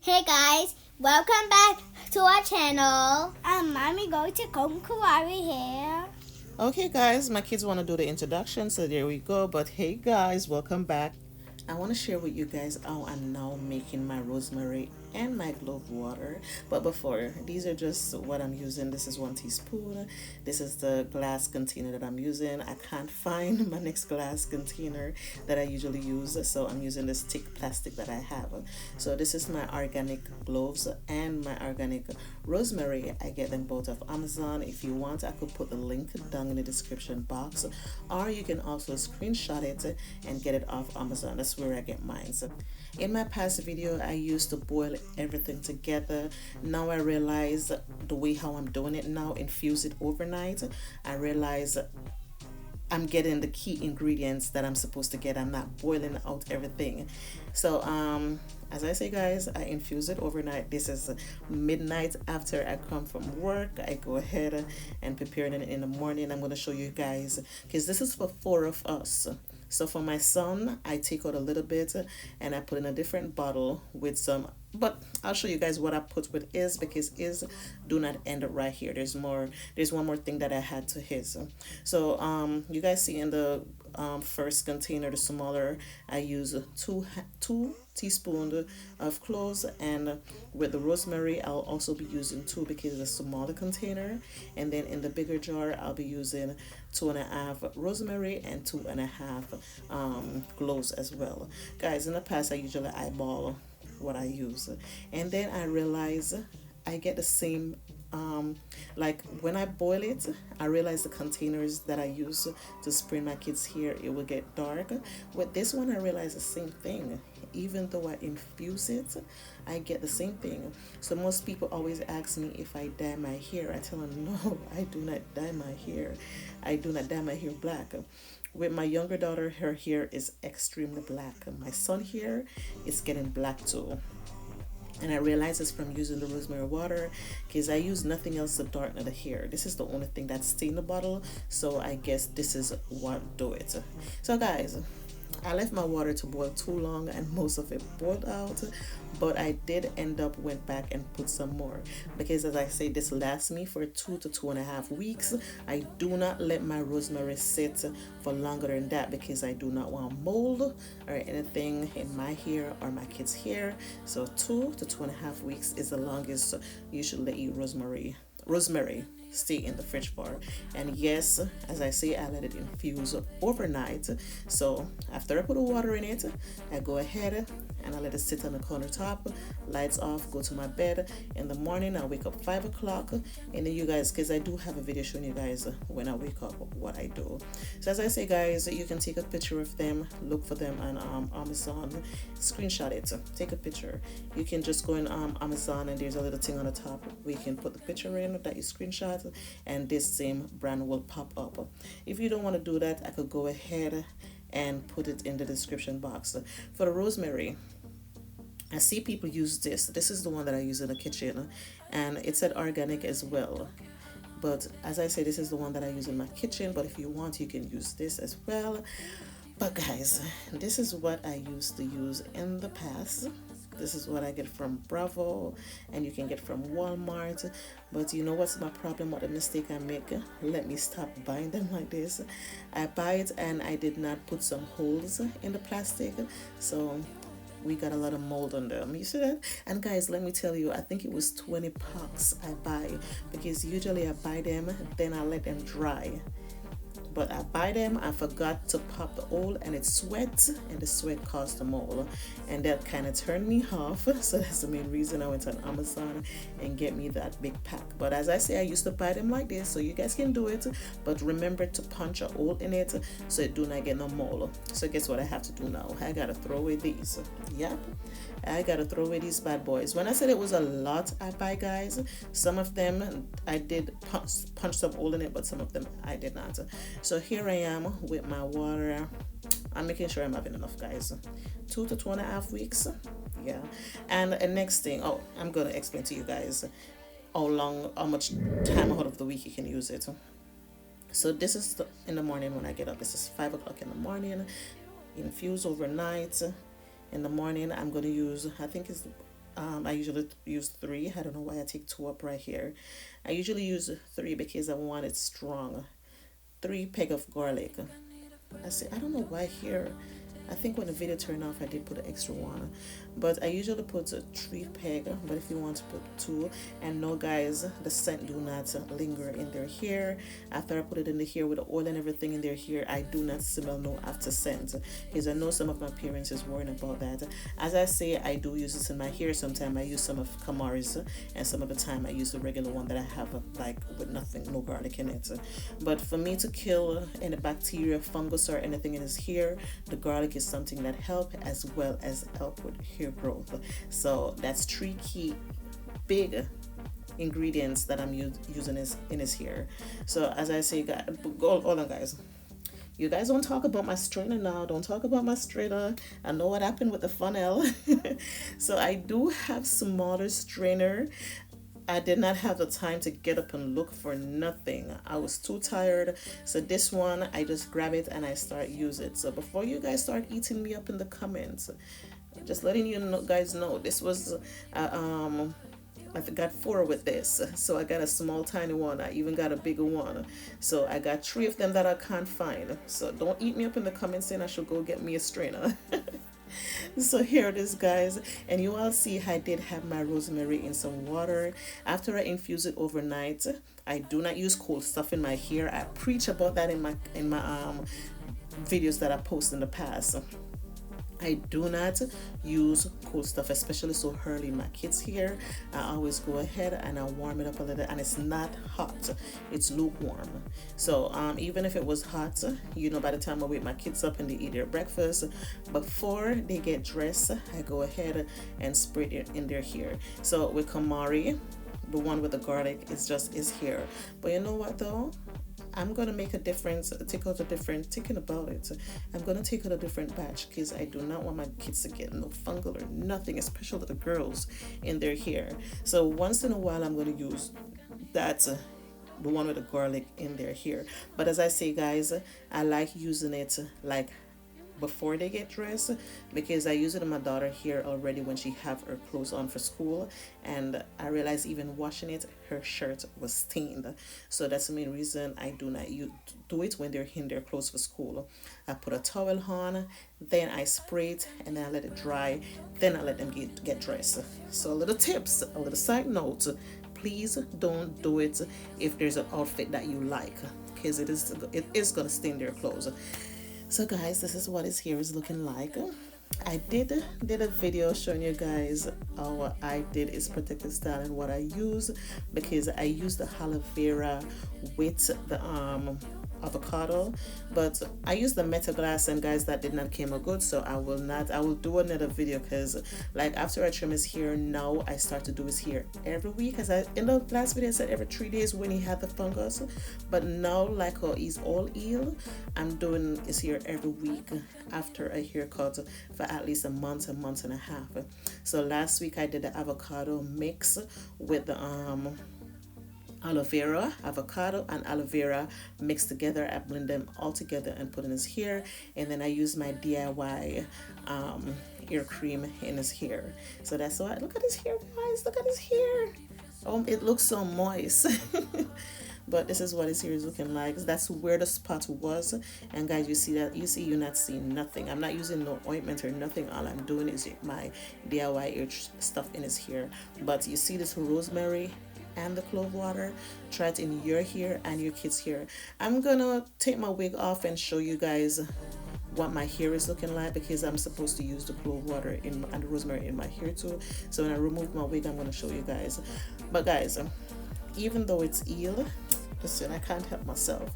Hey guys, welcome back to our channel. And mommy going to come Kawari here. Okay, guys, my kids want to do the introduction, so there we go. But hey, guys, welcome back. I want to share with you guys how I'm now making my rosemary and my clove water. But before, these are just what I'm using. This is 1 teaspoon. This is the glass container that I'm using. I can't find my next glass container that I usually use, so I'm using this thick plastic that I have. So this is my organic cloves and my organic rosemary. I get them both off Amazon. If you want, I could put the link down in the description box, or you can also screenshot it and get it off Amazon. That's where I get mine. So in my past video, I used to boil everything together. Now I realize the way how I'm doing it now, infuse it overnight. I realize I'm getting the key ingredients that I'm supposed to get. I'm not boiling out everything. So as I say, guys, I infuse it overnight. This is midnight after I come from work. I go ahead and prepare it in the morning. I'm going to show you guys because this is for 4 of us. So for my son, I take out a little bit and I put in a different bottle with some, but I'll show you guys what I put with his, because his do not end up right here. There's one more thing that I had to his. So you guys see in the first container, the smaller, I use two teaspoons of cloves, and with the rosemary I'll also be using 2 because it's a smaller container, and then in the bigger jar I'll be using 2.5 rosemary and 2.5 cloves as well. Guys, in the past I usually eyeball what I use, and then I realize I get the same like when I boil it, I realize the containers that I use to spray my kids' hair, it will get dark. With this one, I realize the same thing. Even though I infuse it, I get the same thing. So most people always ask me if I dye my hair. I tell them, no, I do not dye my hair. I do not dye my hair black. With my younger daughter, her hair is extremely black. My son here is getting black too, and I realize it's from using the rosemary water because I use nothing else to darken the hair. This is the only thing that stays in the bottle, so I guess this is what do it. So guys, I left my water to boil too long and most of it boiled out, but I did end up went back and put some more because, as I say, this lasts me for 2 to 2.5 weeks. I do not let my rosemary sit for longer than that because I do not want mold or anything in my hair or my kids' hair. So 2 to 2.5 weeks is the longest you should let your rosemary stay in the fridge for. And yes, as I say, I let it infuse overnight. So after I put the water in it, I go ahead and I let it sit on the countertop, lights off, go to my bed. In the morning I wake up 5 o'clock, and then you guys, because I do have a video showing you guys when I wake up what I do. So as I say, guys, you can take a picture of them, look for them on Amazon, screenshot it, take a picture. You can just go in Amazon, and there's a little thing on the top where you can put the picture in that you screenshot, and this same brand will pop up. If you don't want to do that, I could go ahead and put it in the description box. For the rosemary, I see people use this. This is the one that I use in the kitchen, and it said organic as well. But as I say, this is the one that I use in my kitchen, but if you want, you can use this as well. But guys, this is what I used to use in the past. This is what I get from Bravo, and you can get from Walmart. But you know what's my problem? What the mistake I make? Let me stop buying them like this. I buy it and I did not put some holes in the plastic, so we got a lot of mold on them. You see that? And guys, let me tell you, I think it was 20 packs I buy, because usually I buy them, then I let them dry. But I buy them, I forgot to pop the hole, and it sweat, and the sweat caused the mold, and that kind of turned me off. So that's the main reason I went on Amazon and get me that big pack. But as I say, I used to buy them like this, so you guys can do it, but remember to punch a hole in it so it do not get no mold. So guess what I have to do now? I gotta throw away these. Yep, I gotta throw away these bad boys. When I said it was a lot I buy, guys, some of them I did punch some hole in it, but some of them I did not. So here I am with my water. I'm making sure I'm having enough, guys. 2 to 2.5 weeks. Yeah. And the next thing, oh, I'm gonna explain to you guys how much time out of the week you can use it. So this is in the morning when I get up. This is 5 o'clock in the morning. Infuse overnight. In the morning I'm going to use, I think it's I usually use three. I don't know why I take two up right here. I usually use three because I want it strong. Three peg of garlic. I don't know why here. I think when the video turned off, I did put an extra one, but I usually put a three peg. But if you want to put two, and no, guys, the scent do not linger in their hair. After I put it in the hair with the oil and everything in their hair, I do not smell no after scent. Because I know some of my parents is worrying about that. As I say, I do use this in my hair. Sometimes I use some of Kamari's, and some of the time I use the regular one that I have like with nothing, no garlic in it. But for me to kill any bacteria, fungus, or anything in his hair, the garlic is something that help as well as help with hair growth. So that's three key big ingredients that I'm using in his hair. So as I say, guys, hold on, guys. You guys don't talk about my strainer now. Don't talk about my strainer. I know what happened with the funnel. So I do have smaller strainer. I did not have the time to get up and look for nothing. I was too tired. So this one, I just grab it and I start use it. So before you guys start eating me up in the comments, just letting you know, guys know, this was, I got four with this. So I got a small tiny one. I even got a bigger one. So I got three of them that I can't find. So don't eat me up in the comments saying I should go get me a strainer. So here it is, guys, and you all see I did have my rosemary in some water. After I infuse it overnight, I do not use cold stuff in my hair. I preach about that in my videos that I post in the past. I do not use cold stuff, especially so early in my kids' hair. I always go ahead and I warm it up a little, and it's not hot, it's lukewarm. So even if it was hot, you know, by the time I wake my kids up and they eat their breakfast, before they get dressed, I go ahead and spray it in their hair. So with Kamari, the one with the garlic is just his hair. But you know what though? I'm gonna make a difference, thinking about it, I'm gonna take out a different batch because I do not want my kids to get no fungal or nothing, especially the girls, in their hair. So once in a while I'm gonna use that the one with the garlic in their hair. But as I say, guys, I like using it like before they get dressed, because I use it in my daughter here already when she have her clothes on for school, and I realized even washing it, her shirt was stained. So that's the main reason I do not do it when they're in their clothes for school. I put a towel on, then I spray it, and then I let it dry, then I let them get dressed. So a little tips, a little side note, please don't do it if there's an outfit that you like, because it is gonna stain their clothes. So guys, this is what his hair is looking like. I did a video showing you guys how I did his protective style and what I use, because I use the aloe vera with the avocado, but I used the metal glass, and guys, that did not came out good. So I will do another video, because like after I trim his hair, now I start to do his hair every week. As I in the last video I said every 3 days when he had the fungus, but now like how he's all healed, I'm doing his hair every week after a haircut for at least a month and a half. So last week I did the avocado mix with the aloe vera, avocado and aloe vera mixed together. I blend them all together and put in his hair, and then I use my DIY ear cream in his hair. So that's why, look at his hair, guys, look at his hair. Oh, it looks so moist. But this is what his hair is looking like. That's where the spot was. And guys, you see that, you're not seeing nothing. I'm not using no ointment or nothing. All I'm doing is my DIY ear stuff in his hair. But you see this rosemary and the clove water, try it in your hair and your kids' hair. I'm gonna take my wig off and show you guys what my hair is looking like, because I'm supposed to use the clove water and the rosemary in my hair too. So when I remove my wig, I'm gonna show you guys. But guys, even though it's ill, listen, I can't help myself.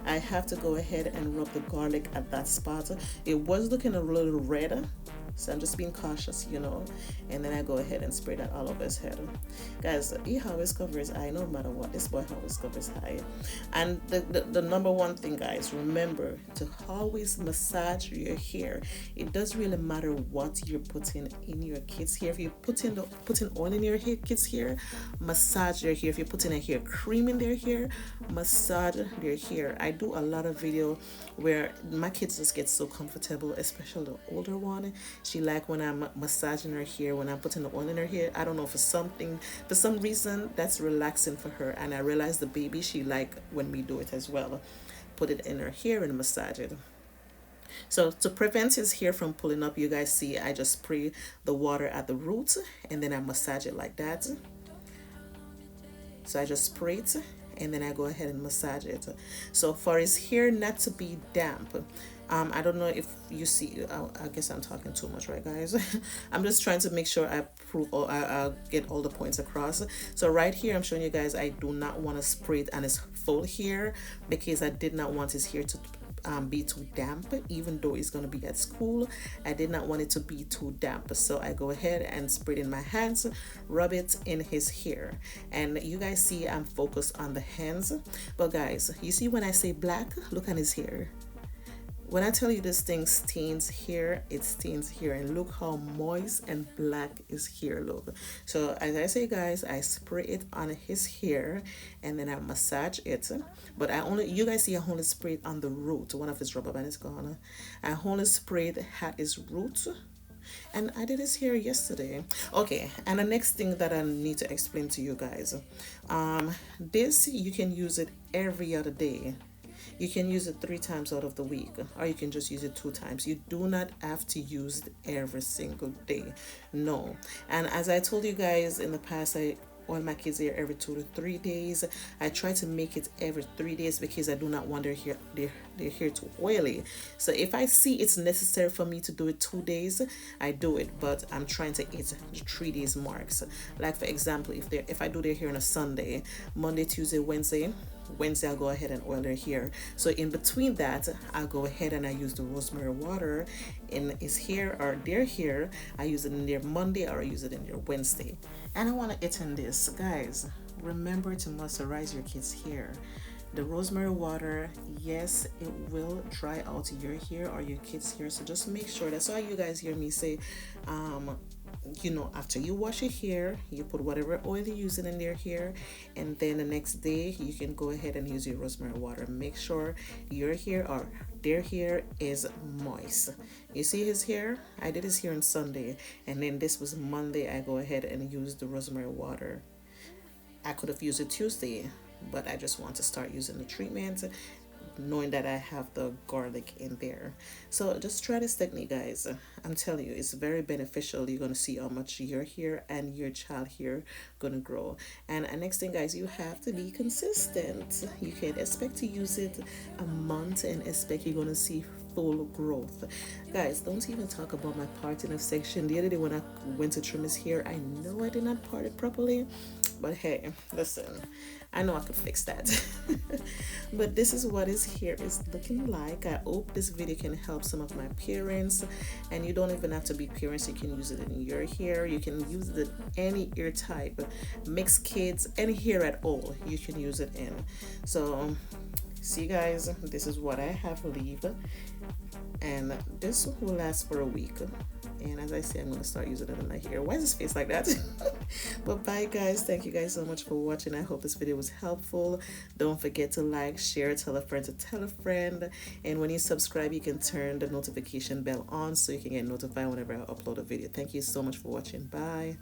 I have to go ahead and rub the garlic at that spot. It was looking a little red, so I'm just being cautious, you know. And then I go ahead and spray that all over his head. Guys, he always covers his eye, no matter what. This boy always covers his eye. And the number one thing, guys, remember to always massage your hair. It doesn't really matter what you're putting in your kids' hair. If you're putting oil in your kids' hair, massage their hair. If you're putting a hair cream in their hair, massage their hair. I do a lot of video where my kids just get so comfortable, especially the older one. She like when I'm massaging her hair, when I'm putting the oil in her hair. I don't know, for some reason that's relaxing for her. And I realized the baby, she like when we do it as well. Put it in her hair and massage it. So to prevent his hair from pulling up, you guys see I just spray the water at the roots and then I massage it like that. So I just spray it and then I go ahead and massage it. So for his hair not to be damp, I don't know if you see, I guess I'm talking too much, right guys? I'm just trying to make sure I prove, or I get all the points across. So right here, I'm showing you guys, I do not want to spray it on his full hair because I did not want his hair to be too damp. Even though it's going to be at school, I did not want it to be too damp, so I go ahead and spray it in my hands, rub it in his hair. And you guys see I'm focused on the hands, but guys, you see when I say black, look at his hair. When I tell you this thing stains here, it stains here, and look how moist and black is here. Look. So as I say guys, I spray it on his hair and then I massage it. But you guys see I only spray it on the root. One of his rubber band is gone. I only sprayed at his root. And I did his hair yesterday. Okay, and the next thing that I need to explain to you guys, this, you can use it every other day. You can use it 3 times out of the week, or you can just use it 2 times. You do not have to use it every single day. No. And as I told you guys in the past, I oil my kids' hair every 2 to 3 days. I try to make it every 3 days because I do not want their hair too oily. So if I see it's necessary for me to do it 2 days, I do it. But I'm trying to hit the 3 days marks. Like for example, if I do their hair on a Sunday, Monday, Tuesday, Wednesday I'll go ahead and oil their hair. So in between that, I'll go ahead and I use the rosemary water in his hair or their hair. I use it in their Monday or I use it in their Wednesday. And I want to hit on this, guys. Remember to moisturize your kids' hair. The rosemary water, yes, it will dry out your hair or your kids' hair. So just make sure. That's why you guys hear me say, after you wash your hair, you put whatever oil you're using in their hair, and then the next day you can go ahead and use your rosemary water. Make sure your hair or their hair is moist. You see his hair? I did his hair on Sunday, and then this was Monday. I go ahead and use the rosemary water. I could have used it Tuesday, but I just want to start using the treatment, knowing that I have the garlic in there. So just try this technique, guys. I'm telling you, it's very beneficial. You're going to see how much your hair and your child hair going to grow. And next thing, guys, you have to be consistent. You can expect to use it a month and expect you're going to see full growth. Guys, don't even talk about my parting of section. The other day when I went to trim his hair, I know I did not part it properly, but hey, listen, I know I could fix that. But this is what his hair is looking like. I hope this video can help some of my parents, and you don't even have to be parents. You can use it in your hair. You can use it in any hair type, mixed kids, any hair at all, you can use it in. So see guys, this is what I have leave, and this will last for a week. And as I say, I'm going to start using it in my hair. Why is his face like that? But bye guys, thank you guys so much for watching. I hope this video was helpful. Don't forget to like, share, tell a friend to tell a friend, and when you subscribe, you can turn the notification bell on so you can get notified whenever I upload a video. Thank you so much for watching. Bye.